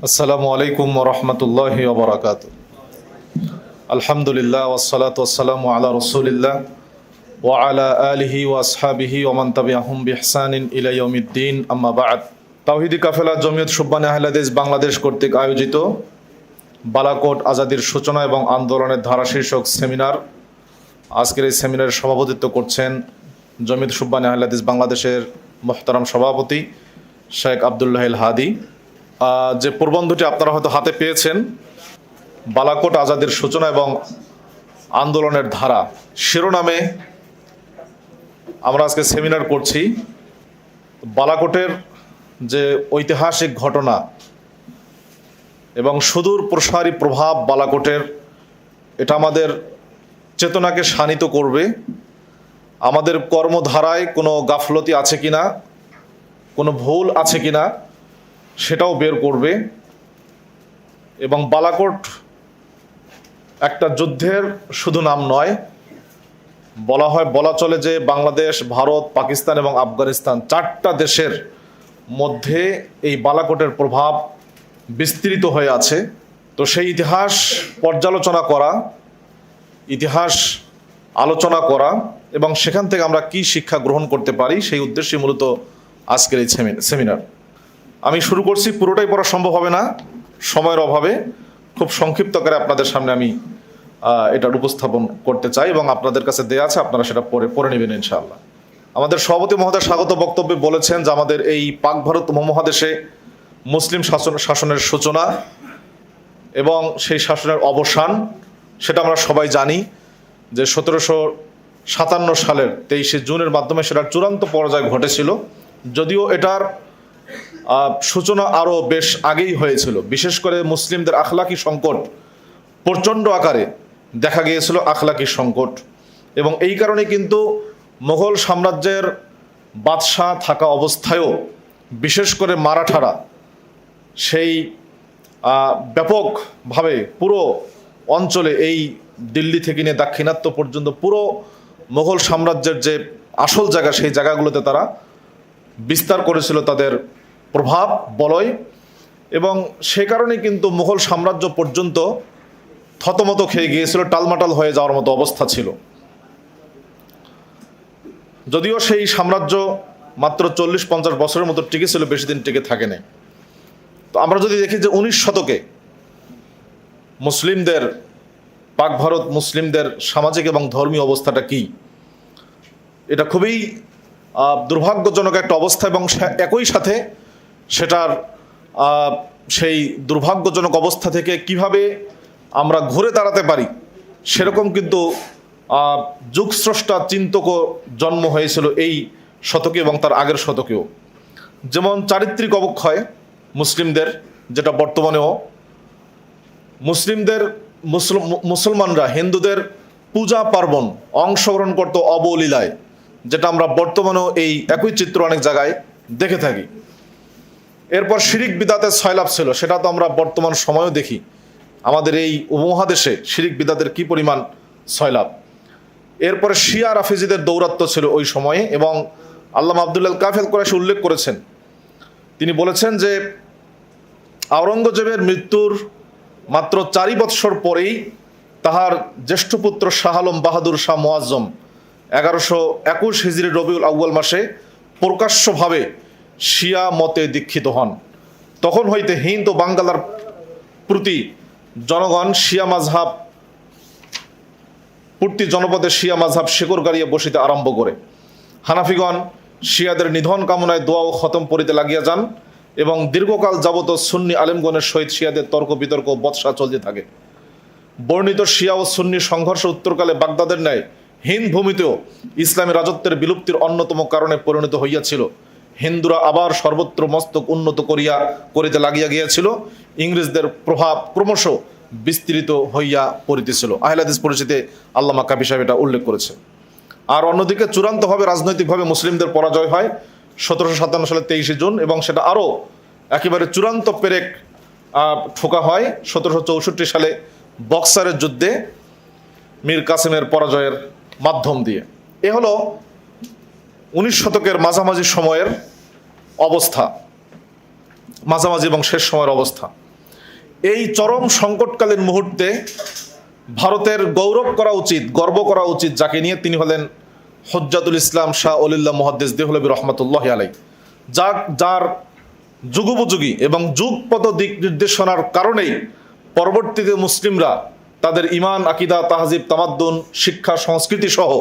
আসসালামু আলাইকুম ওয়া রাহমাতুল্লাহি ওয়া বারাকাতুহু। আলহামদুলিল্লাহ ওয়াসসালাতু ওয়াসসালামু আলা রাসূলিল্লাহ ওয়া আলা আলিহি ওয়া আসহাবিহি ওয়া মান তাবিআহুম বিইহসানিন ইলা ইয়াউমিদ্দিন, আম্মা বা'দ। তাওহীদি কাফেলা জমিয়ত শুববানে আহলে হাদিস বাংলাদেশ কর্তৃক আয়োজিত বালাকোট আজাদির সূচনা এবং আন্দোলনের ধারা শীর্ষক সেমিনার। আজকের এই সেমিনারের সভাপতিত্ব করছেন জমিয়ত শুববানে আহলে হাদিস বাংলাদেশের মুহতারাম সভাপতি শেখ আব্দুল্লাহ আল হাদি। যে প্রবন্ধটি আপনারা হয়তো হাতে পেয়েছেন, বালাকোট আজাদের সূচনা এবং আন্দোলনের ধারা শিরোনামে আমরা আজকে সেমিনার করছি। বালাকোটের যে ঐতিহাসিক ঘটনা এবং সুদূর প্রসারী প্রভাব বালাকোটের, এটা আমাদের চেতনাকে শানিত করবে। আমাদের কর্মধারায় কোনো গাফলতি আছে কিনা, কোনো ভুল আছে কিনা সেটাও বের করবে। এবং বালাকোট একটা যুদ্ধের শুধু নাম নয়, বলা চলে যে বাংলাদেশ, ভারত, পাকিস্তান এবং আফগানিস্তান চারটা দেশের মধ্যে এই বালাকোটের প্রভাব বিস্তৃত হয়ে আছে। তো সেই ইতিহাস পর্যালোচনা করা, ইতিহাস আলোচনা করা এবং সেখান থেকে আমরা কি শিক্ষা গ্রহণ করতে পারি, সেই উদ্দেশ্যে মূলত আজকের এই সেমিনার। আমি শুরু করছি, পুরোটাই পড়া সম্ভব হবে না সময়ের অভাবে। খুব সংক্ষিপ্ত করে আপনাদের সামনে আমি এটার উপস্থাপন করতে চাই এবং আপনাদের কাছে দেয়া আছে, আপনারা সেটা পড়ে নেবেন ইনশাআল্লাহ। আমাদের সভাপতি মহোদয় স্বাগত বক্তব্যে বলেছেন যে আমাদের এই পাক ভারত উপমহাদেশে মুসলিম শাসনের সূচনা এবং সেই শাসনের অবসান, সেটা আমরা সবাই জানি যে 1757 সালের 23শে জুনের মাধ্যমে সেটার চূড়ান্ত পর্যায় ঘটেছিল। যদিও এটার সূচনা আরও বেশ আগেই হয়েছিল। বিশেষ করে মুসলিমদের আখলাকি সংকট প্রচণ্ড আকারে দেখা গিয়েছিল, আখলাকি সংকট। এবং এই কারণে কিন্তু মুঘল সাম্রাজ্যের বাদশাহ থাকা অবস্থায়ও বিশেষ করে মারাঠারা সেই ব্যাপকভাবে পুরো অঞ্চলে, এই দিল্লি থেকে নিয়ে দাক্ষিণাত্য পর্যন্ত পুরো মুঘল সাম্রাজ্যের যে আসল জায়গা, সেই জায়গাগুলোতে তারা বিস্তার করেছিল তাদের প্রভাব বলয়। এবং সে কারণে কিন্তু মুঘল সাম্রাজ্য পর্যন্ত থতমত খেয়ে গিয়েছিল, টালমাটাল হয়ে যাওয়ার মতো অবস্থা ছিল। যদিও সেই সাম্রাজ্য মাত্র 40-50 বছরের মতো টিকেছিল, বেশি দিন টিকে থাকে নাই। তো আমরা যদি দেখি যে 19 শতকে মুসলিমদের, পাক ভারত মুসলিমদের সামাজিক এবং ধর্মীয় অবস্থাটা কি, এটা খুবই দুর্ভাগ্যজনক একটা অবস্থা। এবং একই সাথে সেটার সেই দুর্ভাগ্যজনক অবস্থা থেকে কিভাবে আমরা ঘুরে দাঁড়াতে পারি, সেরকম কিন্তু যুগস্রষ্টা চিন্তকও জন্ম হয়েছিল এই শতকে এবং তার আগের শতকেও। যেমন চারিত্রিক অবক্ষয় মুসলিমদের, যেটা বর্তমানেও মুসলমানরা হিন্দুদের পূজা পার্বণ অংশগ্রহণ করত অবলীলায়, যেটা আমরা বর্তমানেও এই একই চিত্র অনেক জায়গায় দেখে থাকি। এরপর শিরিক বিদাতের সয়লাভ ছিল, সেটা তো আমরা বর্তমান সময়েও দেখি। আমাদের এই উপমহাদেশে শিরিক বিদাতের কি পরিমাণ সয়লাভ। এরপরে শিয়া রাফিজিদের দৌরাত্ম্য ছিল ওই সময়ে। এবং আল্লামা আব্দুল্লাহ কাফি আল কুরাইশি উল্লেখ করেছেন, তিনি বলেছেন যে আওরঙ্গজেবের মৃত্যুর মাত্র 4 বৎসর পরেই তাহার জ্যেষ্ঠ পুত্র শাহ আলম বাহাদুর শাহ মুআজ্জম 1121 হিজরি রবিউল আউয়াল মাসে প্রকাশ্যভাবে শিয়া মতে দীক্ষিত হন। তখন হইতে হিন্দ ও বাঙ্গালার প্রতি জনগণ শিয়া মাযহাব, প্রতি জনপদে শিয়া মাযহাব শিকড় গাড়িয়ে বসিতে আরম্ভ করে। হানাফিগণ শিয়াদের নিধন কামনায় দোয়া ও খতম পড়িতে লাগিয়া যান এবং দীর্ঘকাল যাবত সুন্নি আলেমগণের সহিত শিয়াদের তর্ক বিতর্ক বৎসা চলতে থাকে। বর্ণিত শিয়া ও সুন্নি সংঘর্ষ উত্তরকালে বাগদাদের ন্যায় হিন্দ ভূমিতেও ইসলামী রাজত্বের বিলুপ্তির অন্যতম কারণে পরিণত হইয়াছিল। হিন্দুরা আবার সর্বত্র মস্তক উন্নত করিতে লাগিয়া গিয়াছিল। ইংরেজদের প্রভাব ক্রমশ বিস্তৃত হইয়া পড়িতেছিল। আহলে হাদিস পরিচিতে আল্লামা কাফি সাহেব এটা উল্লেখ করেছে। আর অন্যদিকে চূড়ান্তভাবে রাজনৈতিকভাবে মুসলিমদের পরাজয় হয় 1757 সালের 23শে জুন, এবং সেটা আরও একেবারে চূড়ান্ত পেরেক ঠোকা হয় 1764 সালে বক্সারের যুদ্ধে মীর কাসেমের পরাজয়ের মাধ্যম দিয়ে। এ হলো 19 শতকের মাঝামাঝি সময়ের অবস্থা, মাঝামাঝি এবং শেষ সময়ের অবস্থা। এই চরম সংকটকালীন মুহূর্তে ভারতের গৌরব করা উচিত, গর্ব করা উচিত যাকে নিয়ে, তিনি হলেন হুজ্জাতুল ইসলাম শাহ ওলিল্লাহ মুহাদ্দিস দেহলভী রহমাতুল্লাহি আলাইহি, যার যুগোপযোগী এবং যুগপত দিক নির্দেশনার কারণেই পরবর্তীতে মুসলিমরা তাদের ইমান, আকিদা, তাহজিব, তামাদ্দুন, শিক্ষা, সংস্কৃতি সহ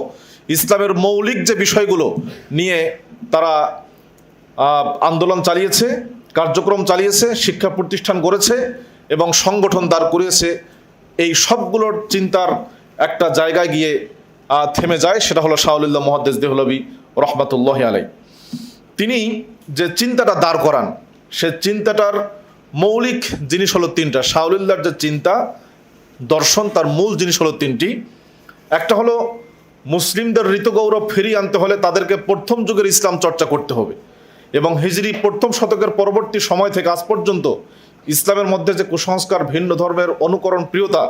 ইসলামের মৌলিক যে বিষয়গুলো নিয়ে তারা আন্দোলন চালিয়েছে, কার্যক্রম চালিয়েছে, শিক্ষা প্রতিষ্ঠান গড়েছে এবং সংগঠন দাঁড় করিয়েছে, এই সবগুলোর চিন্তার একটা জায়গায় গিয়ে থেমে যায়। সেটা হলো শাহ ওলিল্লাহ মুহাদ্দিস দেহলভী রহমাতুল্লাহি আলাইহি। তিনি যে চিন্তাটা দাঁড় করান, সে চিন্তাটার মৌলিক জিনিস হলো তিনটা। শাহ ওলিল্লাহর যে চিন্তা দর্শন, তার মূল জিনিস হলো তিনটি। একটা হলো মুসলিমদের ঋতগৌরব ফিরিয়ে আনতে হলে তাদেরকে প্রথম যুগের ইসলাম চর্চা করতে হবে এবং হিজরি প্রথম শতকের পরবর্তী সময় থেকে আজ পর্যন্ত ইসলামের মধ্যে যে কুসংস্কার, ভিন্ন ধর্মের অনুকরণ প্রিয়তা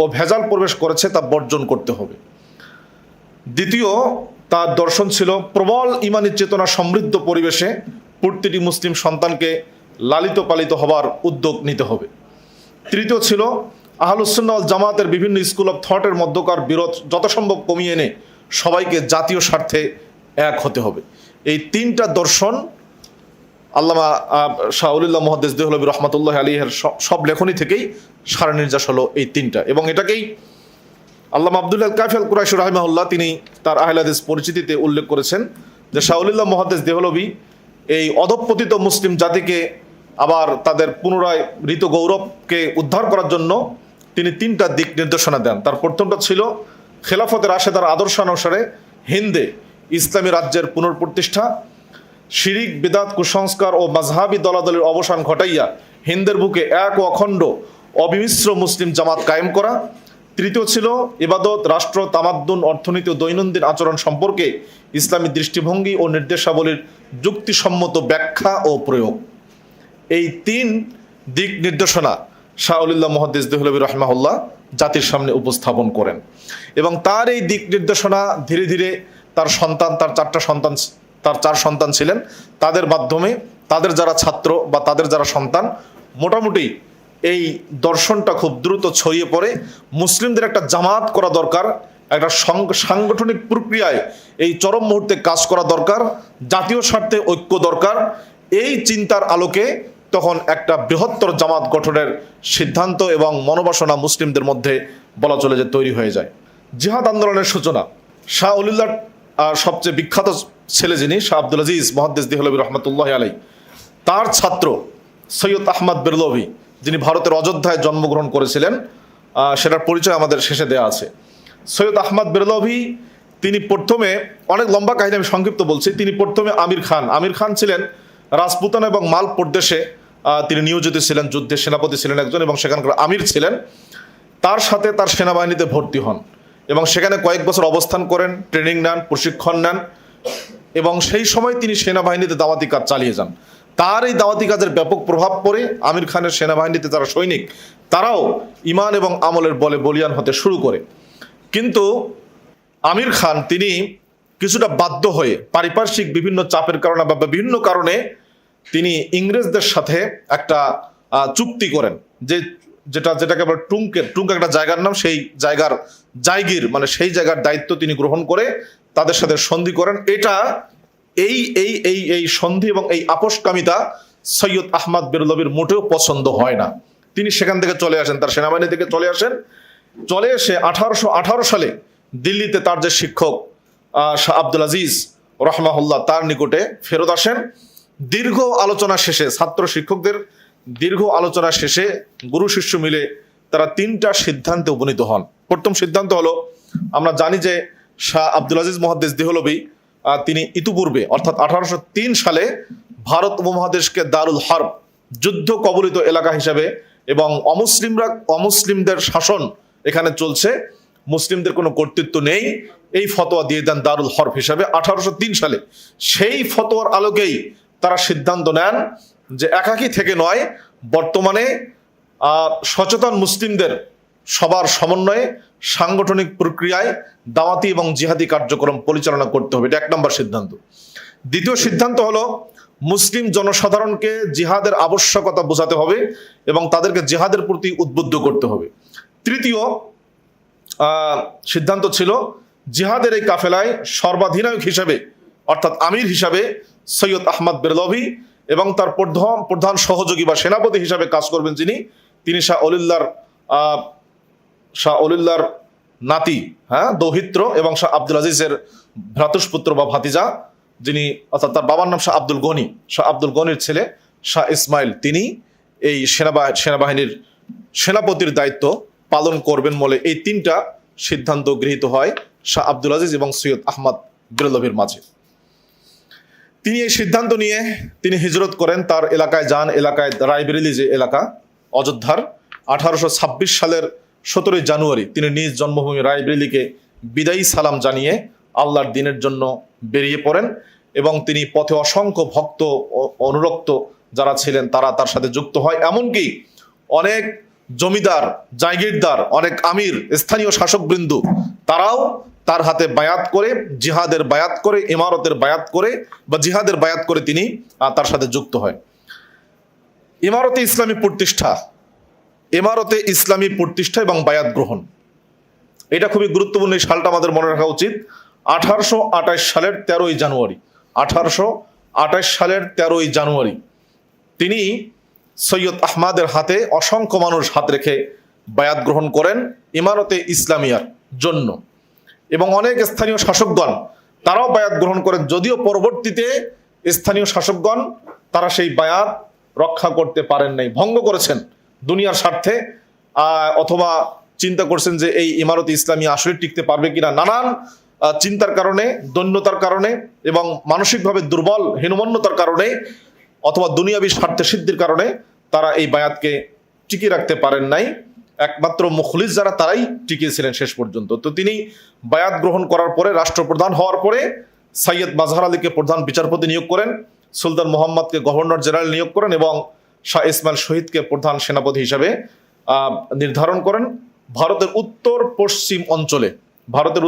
ও ভেজাল প্রবেশ করেছে তা বর্জন করতে হবে। দ্বিতীয়, তার দর্শন ছিল প্রবল ইমানি চেতনা সমৃদ্ধ পরিবেশে প্রতিটি মুসলিম সন্তানকে লালিত পালিত হবার উদ্যোগ নিতে হবে। তৃতীয় ছিল আহলুস সুন্নাহ ওয়াল জামাতের বিভিন্ন স্কুল অফ থটের মধ্যকার বিরোধ যথাসম্ভব কমিয়ে এনে সবাইকে জাতীয় স্বার্থে এক হতে হবে। এই তিনটা দর্শন আল্লামা শাহ ওলিল্লাহ মুহাদ্দিস দেহলভী রহমাতুল্লাহি আলাইহির সব লেখনী থেকেই সারা নির্যাস হলো এই তিনটা। এবং এটাকেই আল্লামা আব্দুল কাফি আল কুরাইশি রাহিমাহুল্লাহ তিনি তার আহলে হাদিস পরিচিতিতে উল্লেখ করেছেন যে শাহ ওলিল্লাহ মুহাদ্দিস দেহলভী এই অধঃপতিত মুসলিম জাতিকে আবার তাদের পুনরায় ঋত গৌরবকে উদ্ধার করার জন্য তিনি তিনটা দিক নির্দেশনা দেন। তার প্রথমটা ছিল খেলাফতে রাশেদার আদর্শানুসারে হিন্দে ইসলামী রাজ্যের পুনঃপ্রতিষ্ঠা, শিরিক, বিদাত, কুসংস্কার ও মাযহাবী দলাদলির অবসান ঘটাইয়া হিন্দের বুকে এক ও অখণ্ড অবিমিশ্র মুসলিম জামাত কায়েম করা। তৃতীয় ছিল ইবাদত, রাষ্ট্র, তামাদ্দুন, অর্থনীতি ও দৈনন্দিন আচরণ সম্পর্কে ইসলামী দৃষ্টিভঙ্গি ও নির্দেশাবলীর যুক্তিসম্মত ব্যাখ্যা ও প্রয়োগ। এই তিন দিক নির্দেশনা শাহ ওলিল্লাহ মুহাদ্দিস দেহলভী রাহিমাহুল্লাহ জাতির সামনে উপস্থাপন করেন এবং তার এই দিক নির্দেশনা ধীরে ধীরে তার চার সন্তান ছিলেন, তাদের মাধ্যমে তাদের যারা ছাত্র বা তাদের যারা সন্তান, মোটামুটি এই দর্শনটা খুব দ্রুত ছড়িয়ে পড়ে। মুসলিমদের একটা জামাত করা দরকার, একটা সাংগঠনিক প্রক্রিয়ায় এই চরম মুহূর্তে কাজ করা দরকার, জাতীয় স্বার্থে ঐক্য দরকার। এই চিন্তার আলোকে তখন একটা বৃহত্তর জামাত গঠনের সিদ্ধান্ত এবং মনোবাসনা মুসলিমদের মধ্যে বলা চলে যে তৈরি হয়ে যায়। জিহাদ আন্দোলনের সূচনা, শাহ ওলিল্লাহর সবচেয়ে বিখ্যাত ছেলে যিনি শাহ আব্দুল আজিজ মুহাদ্দিস দেহলভী রহমাতুল্লাহি আলাইহি, তার ছাত্র সৈয়দ আহমদ বেরলভী, যিনি ভারতের অযোধ্যায় জন্মগ্রহণ করেছিলেন, সেটার পরিচয় আমাদের শেষে দেয়া আছে। সৈয়দ আহমদ বেরলভী তিনি প্রথমে, অনেক লম্বা কাহিনী আমি সংক্ষিপ্ত বলছি, তিনি প্রথমে আমির খান ছিলেন রাজপুতানা এবং মাল প্রদেশে তিনি নিয়োজিত ছিলেন, যুদ্ধে সেনাপতি ছিলেন একজন এবং সেখানকার আমির ছিলেন। তার সাথে তার সেনাবাহিনীতে ভর্তি হন এবং সেখানে কয়েক বছর অবস্থান করেন, ট্রেনিং নেন, প্রশিক্ষণ নেন এবং সেই সময় তিনি সেনাবাহিনীতে দাওয়াতি কাজ চালিয়ে যান। তার এই দাওয়াতি কাজের ব্যাপক প্রভাব পড়ে আমির খানের সেনাবাহিনীতে যারা সৈনিক তারাও ইমান এবং আমলের বলে বলিয়ান হতে শুরু করে। কিন্তু আমির খান তিনি কিছুটা বাধ্য হয়ে পারিপার্শ্বিক বিভিন্ন চাপের কারণে বা বিভিন্ন কারণে তিনি ইংরেজদের সাথে একটা চুক্তি করেন, যেটাকে আমরা টুঙ্ক একটা জায়গার নাম, সেই জায়গার জায়গির মানে সেই জায়গার দায়িত্ব তিনি গ্রহণ করে তাদের সাথে সন্ধি করেন। এটা এই সন্ধি এবং এই আপোষকামিতা সৈয়দ আহমদ বেরলভীর মোটেও পছন্দ হয় না। তিনি সেখান থেকে চলে আসেন, তার সেনাবাহিনী থেকে চলে এসে 1818 সালে দিল্লিতে তার যে শিক্ষক শাহ আব্দুল আজিজ রহমাহুল্লাহ তার নিকটে ফেরত আসেন। দীর্ঘ আলোচনা শেষে, ছাত্র শিক্ষকদের দীর্ঘ আলোচনা শেষে গুরু শিষ্য মিলে তারা তিনটা সিদ্ধান্তে উপনীত হন। প্রথম সিদ্ধান্ত হলো, আমরা জানি যে শাহ আব্দুল আজিজ মুহাদ্দিস দেহলভী তিনি ইতিপূর্বে অর্থাৎ 1803 সালে ভারত উপমহাদেশকে দারুল হারব, যুদ্ধ কবলিত এলাকা হিসাবে এবং অমুসলিমদের শাসন এখানে চলছে, মুসলিমদের কোনো কর্তৃত্ব নেই, এই ফতোয়া দিয়ে দেন দারুল হরব হিসাবে 1803 সালে। সেই ফতোয়ার আলোকেই তারা সিদ্ধান্ত নেন যে একাকী থেকে নয়, বর্তমানে সচেতন মুসলিমদের সবার সমন্বয়ে সাংগঠনিক প্রক্রিয়ায় দাওয়াতি এবং জিহাদি কার্যক্রম পরিচালনা করতে হবে। এটা 1 নম্বর সিদ্ধান্ত। দ্বিতীয় সিদ্ধান্ত হলো মুসলিম জনসাধারণকে জিহাদের আবশ্যকতা বোঝাতে হবে এবং তাদেরকে জিহাদের প্রতি উদ্বুদ্ধ করতে হবে। তৃতীয় সিদ্ধান্ত ছিল জিহাদের এই কাফেলায় সর্বাধিনায়ক হিসাবে অর্থাৎ আমির হিসাবে সৈয়দ আহমদ বেরলভী এবং তার প্রধান সহযোগী বা সেনাপতি হিসাবে কাজ করবেন তিনি শাহ অলিউল্লাহর নাতি, দৌহিত্র এবং শাহ আব্দুল আজিজের ভ্রাতুষ্পুত্র বা ভাতিজা, যিনি অর্থাৎ তার বাবার নাম শাহ আব্দুল গনি, শাহ আব্দুল গনির ছেলে শাহ ইসমাইল, তিনি এই সেনাবাহিনীর সেনাপতির দায়িত্ব পালন করবেন বলে এই তিনটা সিদ্ধান্ত গৃহীত হয় শাহ আব্দুল আজিজ এবং সৈয়দ আহমদ বেরলভীর মাঝে। তিনি এই সিদ্ধান্ত নিয়ে তিনি হিজরত করেন, তার এলাকায় যান। এলাকায় রায়বেরেলি যে এলাকা অযোধ্যার, 1826 সালের 17 জানুয়ারি তিনি নিজ জন্মভূমি রায়বেরেলিকে বিদায়ী সালাম জানিয়ে আল্লাহর দিনের জন্য বেরিয়ে পড়েন এবং তিনি পথে অসংখ্য ভক্ত অনুরক্ত যারা ছিলেন তারা তার সাথে যুক্ত হয়। এমনকি অনেক জমিদার, জায়গিরদার, অনেক আমির, স্থানীয় শাসকবৃন্দ তারাও তার হাতে বায়াত করে, জিহাদের বায়াত করে, ইমারতের বায়াত করে বা জিহাদের বায়াত করে তিনি তার সাথে যুক্ত হয়। ইমারতে ইসলামী প্রতিষ্ঠা এবং বায়াত গ্রহণ, এটা খুবই গুরুত্বপূর্ণ। এই সালটা আমাদের মনে রাখা উচিত। 1828 সালের 13ই জানুয়ারি 1828 সালের 13ই জানুয়ারি তিনি সৈয়দ আহমদের হাতে অসংখ্য মানুষ হাত রেখে বায়াত গ্রহণ করেন ইমারতে ইসলামিয়ার জন্য এবং অনেক স্থানীয় শাসকগণ তারাও বায়াত গ্রহণ করেন, যদিও পরবর্তীতে স্থানীয় শাসকগণ তারা সেই বায়াত রক্ষা করতে পারেন নাই, ভঙ্গ করেছেন দুনিয়ার স্বার্থে, অথবা চিন্তা করছেন যে এই ইমারতে ইসলামী আসলে টিকতে পারবে কিনা। নানান চিন্তার কারণে, দৈন্যতার কারণে এবং মানসিকভাবে দুর্বল হীনমন্যতার কারণে অথবা দুনিয়াবী স্বার্থে সিদ্ধির কারণে তারা এই বায়াতকে টিকিয়ে রাখতে পারেন নাই। একমাত্র মুখলিস যারা তারাই টিকিয়েছিলেন শেষ পর্যন্ত। তো তিনি বায়াত গ্রহণ করার পরে, রাষ্ট্রপ্রধান হওয়ার পরে সৈয়দ মাজহার আলীকে প্রধান বিচারপতি নিয়োগ করেন, সুলতান মোহাম্মদকে গভর্নর জেনারেল নিয়োগ করেন এবং শাহ ইসমাইল শহীদকে প্রধান সেনাপতি হিসাবে নির্ধারণ করেন। ভারতের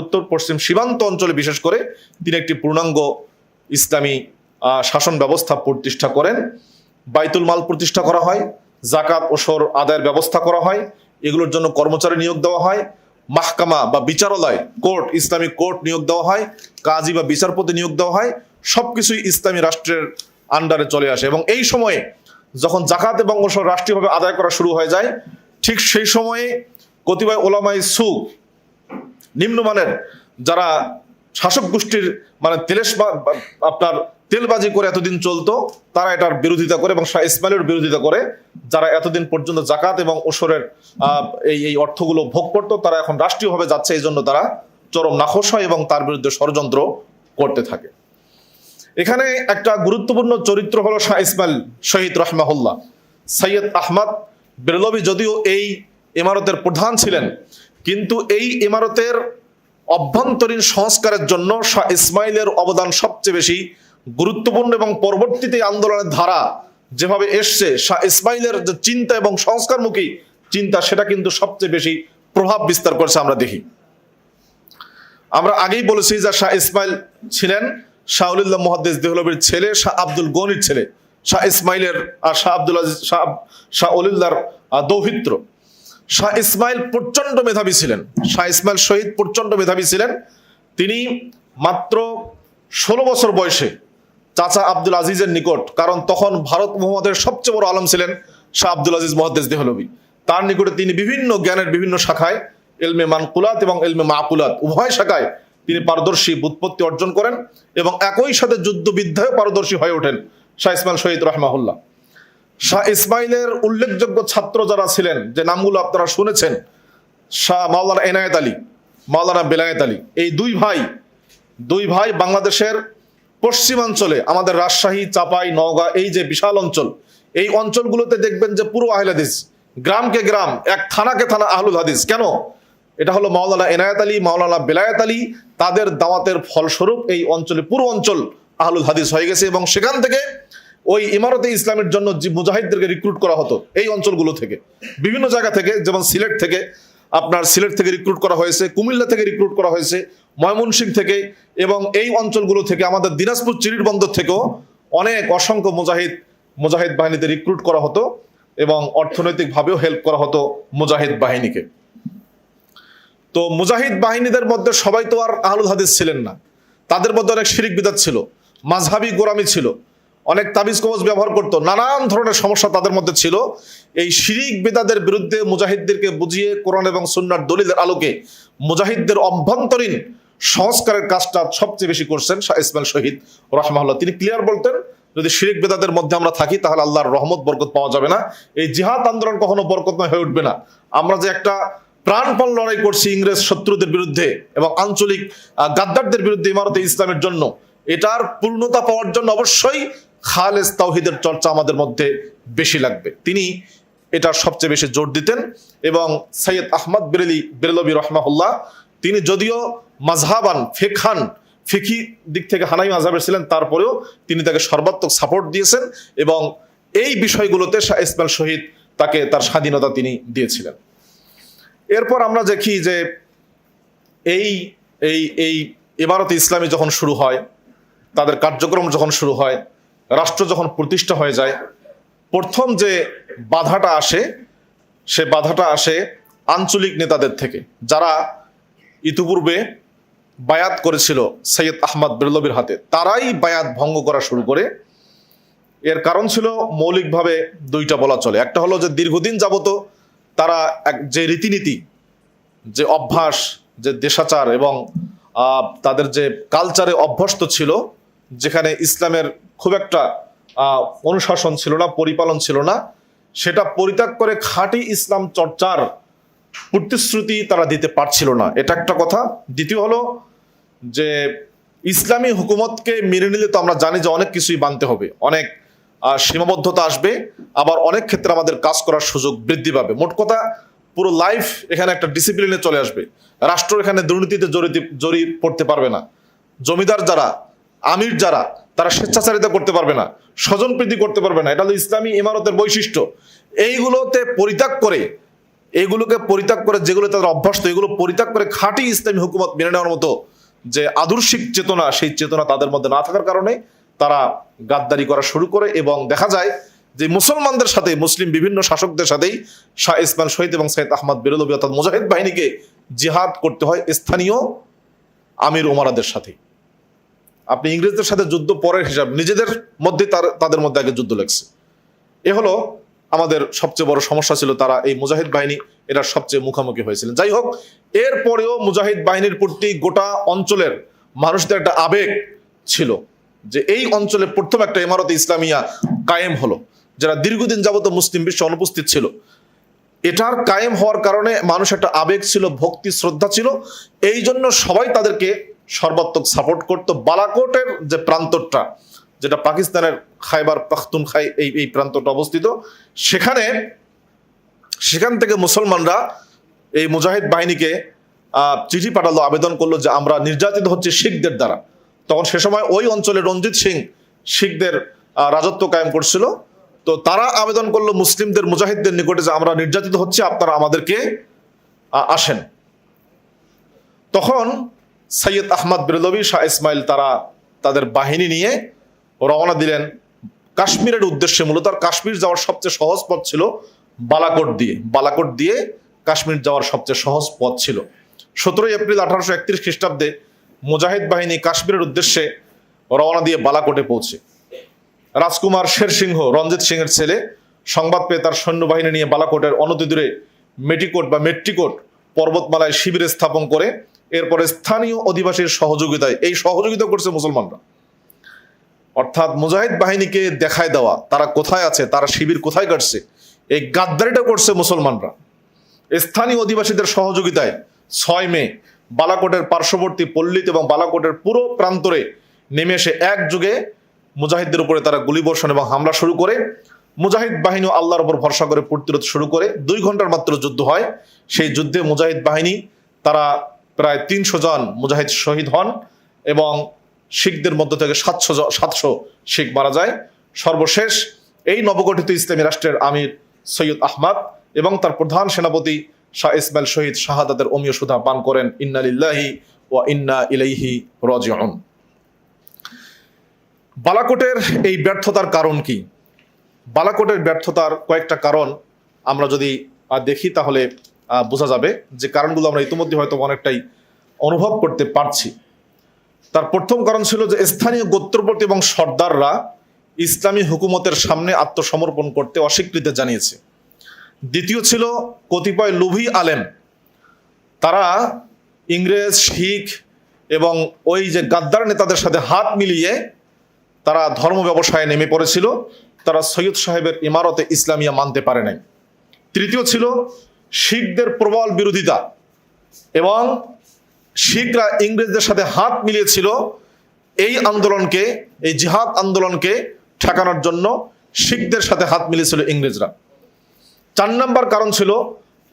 উত্তর পশ্চিম সীমান্ত অঞ্চলে বিশেষ করে তিনি একটি পূর্ণাঙ্গ ইসলামী শাসন ব্যবস্থা প্রতিষ্ঠা করেন। বাইতুল মাল প্রতিষ্ঠা করা হয়, জাকাত ওসর আদায়ের ব্যবস্থা করা হয়, এগুলোর জন্য কর্মচারী নিয়োগ দেওয়া হয়, মাহকামা বা বিচারালয়, কোর্ট, ইসলামিক কোর্ট নিয়োগ দেওয়া হয়, কাজী বা বিচারপতি নিয়োগ দেওয়া হয়, সবকিছুই ইসলামী রাষ্ট্রের আন্ডারে চলে আসে। এবং এই সময়ে যখন জাকাত এবং ওসর রাষ্ট্রীয়ভাবে আদায় করা শুরু হয়ে যায়, ঠিক সেই সময়ে কতিপয় ওলামায়ে সুক, নিম্নমানের যারা শাসক গোষ্ঠীর তেলবাজি করে এতদিন চলতো, তারা এটার বিরোধিতা করে এবং শাহ ইসমাইলের বিরোধিতা করে। যারা এতদিন পর্যন্ত জাকাত এবং ওসরের এই অর্থগুলো ভোগ করতো, তারা এখন রাষ্ট্রীয়ভাবে যাচ্ছে, এই জন্য তারা চরম নাখোশ হয় এবং তার বিরুদ্ধে ষড়যন্ত্র করতে থাকে। এখানে একটা গুরুত্বপূর্ণ চরিত্র হলো শাহ ইসমাইল শহীদ রাহমাহুল্লাহ। সৈয়দ আহমদ বেরলভী যদিও এই ইমারতের প্রধান ছিলেন, কিন্তু এই ইমারতের অভ্যন্তরীণ সংস্কারের জন্য শাহ ইসমাইলের অবদান সবচেয়ে বেশি গুরুত্বপূর্ণ এবং পরবর্তীতে আন্দোলনের ধারা যেভাবে এসছে, শাহ ইসমাইলের যে চিন্তা এবং সংস্কারমুখী চিন্তা, সেটা কিন্তু সবচেয়ে বেশি প্রভাব বিস্তার করছে। আমরা দেখি, আমরা আগেই বলেছি যে শাহ ইসমাইল ছিলেন শাহ অলিউল্লাহ মুহাদ্দিস দেহলভীর ছেলে, শাহ আব্দুল গনির ছেলে, শাহ ইসমাইলের আর শাহ আব্দুল আজিজ শাহ অলিউল্লাহর দৌহিত্র। শাহ ইসমাইল প্রচন্ড মেধাবী ছিলেন, শাহ ইসমাইল শহীদ প্রচন্ড মেধাবী ছিলেন। তিনি মাত্র 16 বছর বয়সে চাচা আব্দুল আজিজের নিকট, কারণ তখন ভারত মুহাম্মদের সবচেয়ে বড় আলম ছিলেন শাহ আব্দুল আজিজ মুহাদ্দিস দেহলভী, তার নিকটে তিনি বিভিন্ন জ্ঞানের বিভিন্ন শাখায়, ইলমে মানকুলাত এবং ইলমে মাকুলাত উভয় শাখায় তিনি পারদর্শী ব্যুৎপত্তি অর্জন করেন এবং একই সাথে যুদ্ধবিদ্যায় পারদর্শী হয়ে ওঠেন শাহ ইসমাইল শহীদ রাহমাহুল্লাহ। শাহ ইসমাইলের উল্লেখযোগ্য ছাত্র যারা ছিলেন, যে নামগুলো আপনারা শুনেছেন, শাহ মাওলানা এনায়েত আলী, মাওলানা বেলায়েত আলী, এই দুই ভাই বাংলাদেশের পশ্চিমাঞ্চলে, আমাদের রাজশাহী, চাপাই, নওগাঁ, এই যে বিশাল অঞ্চল, এই অঞ্চলগুলোতে দেখবেন যে পুরো আহলে হাদিস, গ্রামকে গ্রাম, এক থানাকে থানা আহলুল হাদিস। কেন? এটা হলো মাওলানা এনায়েত আলী, মাওলানা বেলায়েত আলী, তাদের দাওয়াতের ফলস্বরূপ এই অঞ্চলে পুরো অঞ্চল আহলুল হাদিস হয়ে গেছে এবং সেখান থেকে ওই ইমারতে ইসলামের জন্য যে মুজাহিদদেরকে রিক্রুট করা হতো এই অঞ্চলগুলো থেকে, বিভিন্ন জায়গা থেকে, যেমন সিলেট থেকে রিক্রুট করা হয়েছে, কুমিল্লা থেকে রিক্রুট করা হয়েছে, ময়মনসিংহ থেকে, এবং এই অঞ্চলগুলো থেকে, আমাদের দিনাজপুর চিরির বন্দর থেকেও অসংখ্য মুজাহিদ বাহিনীতে রিক্রুট করা হতো এবং অর্থনৈতিকভাবেও হেল্প করা হতো মুজাহিদ বাহিনীকে। তো মুজাহিদ বাহিনীদের মধ্যে সবাই তো আর আহলুল হাদিস ছিলেন না, তাদের মধ্যে অনেক শিরিক বিদআত ছিল, মাযহাবী গোরামি ছিল, অনেক তাবিজ কবজ ব্যবহার করতো, নানান ধরনের সমস্যা তাদের মধ্যে ছিল। এই শিরিক বিদআতের বিরুদ্ধে মুজাহিদদেরকে বুঝিয়ে কোরআন এবং সুন্নাহর দলিলের আলোকে মুজাহিদদের অভ্যন্তরীণ সংস্কারের কাজটা সবচেয়ে বেশি করছেন শাহ ইসমাইল শহীদ রাহমাহুল্লাহ। তিনি ক্লিয়ার বলতেন, যদি শিরিক বিদআতের মধ্যে আমরা থাকি তাহলে আল্লাহর রহমত বরকত পাওয়া যাবে না, এই জিহাদ আন্দোলন কখনো বরকতময় হয়ে উঠবে না। আমরা যে একটা প্রাণপণ লড়াই করছি ইংরেজ শত্রুদের বিরুদ্ধে এবং আঞ্চলিক গাদ্দারদের বিরুদ্ধে ইমারতে ইসলামের জন্য, এটার পূর্ণতা পাওয়ার জন্য অবশ্যই খালেস তাওহীদের চর্চা আমাদের মধ্যে বেশি লাগবে। তিনি এটা সবচেয়ে বেশি জোর দিতেন। এবং সৈয়দ আহমদ বেরেলভী রাহমাহুল্লাহ, তিনি যদিও মাযহাবান ফিকি দিক থেকে হানাফি মাযহাবের ছিলেন, তারপরেও তিনি তাকে সর্বাত্মক সাপোর্ট দিয়েছেন এবং এই বিষয়গুলোতে শাহ ইসমাইল শহীদ তাকে তার স্বাধীনতা তিনি দিয়েছিলেন। এরপর আমরা দেখি যে এই এই এই ইমারতে ইসলামী যখন শুরু হয়, তাদের কার্যক্রম যখন শুরু হয়, রাষ্ট্র যখন প্রতিষ্ঠা হয়ে যায়, প্রথম যে বাধাটা আসে সে বাধাটা আসে আঞ্চলিক নেতাদের থেকে, যারা ইতিপূর্বে বায়াত করেছিল সৈয়দ আহমদ বেরলভীর হাতে, তারাই বায়াত ভঙ্গ করা শুরু করে। এর কারণ ছিল মৌলিকভাবে দুইটা বলা চলে। একটা হলো যে দীর্ঘদিন যাবত তারা যে রীতিনীতি, যে অভ্যাস, যে দেশাচার এবং তাদের যে কালচারে অভ্যস্ত ছিল, যেখানে ইসলামের খুব একটা অনুশাসন ছিল না, পরিপালন ছিল না, সেটা পরিত্যাগ করে খাঁটি ইসলাম চর্চার প্রতিশ্রুতি তারা দিতে পারছিল না, এটা একটা কথা। দ্বিতীয় হলো যে ইসলামী হুকুমতকে মেনে নিলে তো আমরা জানি যে অনেক কিছুই মানতে হবে, অনেক সীমাবদ্ধতা আসবে, আবার অনেক ক্ষেত্রে আমাদের কাজ করার সুযোগ বৃদ্ধি পাবে। মোট কথা পুরো লাইফ এখানে একটা ডিসিপ্লিনে চলে আসবে। রাষ্ট্র এখানে দুর্নীতিতে জড়িয়ে পড়তে পারবে না, জমিদার যারা, আমির যারা, তারা স্বেচ্ছাচারিতা করতে পারবে না, স্বজনপ্রীতি করতে পারবে না। এটা হলো ইসলামী ইমারতের বৈশিষ্ট্য। এগুলোকে পরিত্যাগ করে যেগুলো তাদের অভ্যস্ত, এগুলো পরিত্যাগ করে খাঁটি ইসলামী হুকুমত মেনে নেওয়ার মতো যে আদর্শিক চেতনা, সেই চেতনা তাদের মধ্যে না থাকার কারণে তারা গাদ্দারি করা শুরু করে। এবং দেখা যায় যে মুসলমানদের সাথে, মুসলিম বিভিন্ন শাসকদের সাথেই শাহ ইসমাইল শহীদ এবং সৈয়দ আহমদ বেরলভী অর্থাৎ মুজাহিদ বাহিনীকে জিহাদ করতে হয় স্থানীয় আমির ওমারাদের সাথে। আপনি ইংরেজদের সাথে যুদ্ধ পরের হিসাব, নিজেদের মধ্যে তাদের মধ্যে আগে যুদ্ধ লেগেছে। এ হলো আমাদের সবচেয়ে বড় সমস্যা ছিল, তারা এই মুজাহিদ বাহিনী এটার সবচেয়ে মুখোমুখি হয়েছিলেন। যাই হোক, এরপরেও মুজাহিদ বাহিনীর প্রতি গোটা অঞ্চলের মানুষদের একটা আবেগ ছিল যে এই অঞ্চলে প্রথম একটা ইমারতে ইসলামিয়া কায়েম হলো, যারা দীর্ঘদিন যাবত মুসলিম বিশ্বে অনুপস্থিত ছিল। এটার কায়েম হওয়ার কারণে মানুষ একটা আবেগ ছিল, ভক্তি শ্রদ্ধা ছিল, এই জন্য সবাই তাদেরকে সর্বাত্মক সাপোর্ট করত। বালাকোটের যে প্রান্তরটা, যেটা পাকিস্তানের খাইবার পাখতুনখাই এই প্রান্তটা অবস্থিত, সেখান থেকে মুসলমানরা এই মুজাহিদ বাহিনীকে চিঠি পাঠালো, আবেদন করলো যে আমরা নির্যাতিত হচ্ছে শিখদের দ্বারা। তখন সে সময় ওই অঞ্চলে রঞ্জিত সিং শিখদের রাজত্ব কায়েম করছিল। তো তারা আবেদন করলো মুসলিমদের, মুজাহিদদের নিকটে যে আমরা নির্যাতিত হচ্ছে, আপনারা আমাদেরকে আসেন। তখন সৈয়দ আহমদ বেরলভী, শাহ ইসমাইল তারা তাদের বাহিনী নিয়ে রওনা দিলেন কাশ্মীরের উদ্দেশ্যে। মূলত কাশ্মীর যাওয়ার সবচেয়ে সহজ পথ ছিল বালাকোট দিয়ে কাশ্মীর যাওয়ার সবচেয়ে সহজ পথ ছিল। 17 এপ্রিল 1831 খ্রিস্টাব্দে মুজাহিদ বাহিনী কাশ্মীরের উদ্দেশ্যে রওনা দিয়ে বালাকোটে পৌঁছে। রাজকুমার শের সিংহ, রঞ্জিত সিংয়ের ছেলে, সংবাদ পেয়ে তার সৈন্যবাহিনী নিয়ে বালাকোটের অনতিদূরে মেট্রিকোট পর্বতমালায় শিবির স্থাপন করে এরপরে স্থানীয় অধিবাসীর সহযোগিতায়, এই সহযোগিতা করছে মুসলমানরা, অর্থাৎ মুজাহিদ বাহিনীকে দেখায় দেওয়া তারা কোথায় আছে, তারা শিবির কোথায় কাটছে, এই গাদ্দারিটা করছে মুসলমানরা। স্থানীয় অধিবাসীদের সহযোগিতায় 6 মে বালাকোটের পার্শ্ববর্তী পল্লীতে এবং বালাকোটের পুরো প্রান্তরে নেমে এসে একযোগে মুজাহিদদের উপরে তারা গুলিবর্ষণ এবং হামলা শুরু করে। মুজাহিদ বাহিনী আল্লাহর উপর ভরসা করে প্রতিরোধ শুরু করে। 2 ঘন্টার মাত্র যুদ্ধ হয়। সেই যুদ্ধে মুজাহিদ বাহিনী তারা প্রায় 300 জন মুজাহিদ শহীদ হন এবং শিখদের মধ্য থেকে 700 শিখ মারা যায়। সর্বশেষ এই নবগঠিত ইসলামী রাষ্ট্রের আমির সৈয়দ আহমদ এবং তার প্রধান সেনাপতি শাহ ইসমাইল শহীদ শাহাদাতের অমীয় সুধা পান করেন। ইন্না লিল্লাহি ওয়া ইন্না ইলাইহি রাজিউন। বালাকোটের এই ব্যর্থতার কারণ কি? বালাকোটের ব্যর্থতার কয়েকটা কারণ আমরা যদি দেখি তাহলে বোঝা যাবে, যে কারণগুলো আমরা ইতিমধ্যে হয়তো অনেকটাই অনুভব করতে পারছি। তার প্রথম কারণ ছিল যে স্থানীয় গোত্রপতি এবং সর্দাররা ইসলামী হুকুমতের সামনে আত্মসমর্পণ করতে অস্বীকৃতি জানিয়েছে। দ্বিতীয় ছিল কতিপয় লোভী আলেম, তারা ইংরেজ, শিখ এবং ওই যে গাদ্দার নেতাদের সাথে হাত মিলিয়ে তারা ধর্ম ব্যবসায় নেমে পড়েছিল, তারা সৈয়দ সাহেবের ইমারতে ইসলামিয়া মানতে পারে নাই। তৃতীয় ছিল শিখদের প্রবল বিরোধিতা, এবং শিখরা ইংরেজদের সাথে হাত মিলিয়েছিল এই আন্দোলনকে, এই জিহাদ আন্দোলনকে ঠেকানোর জন্য শিখদের সাথে হাত মিলিয়েছিল ইংরেজরা। 4 নম্বর কারণ ছিল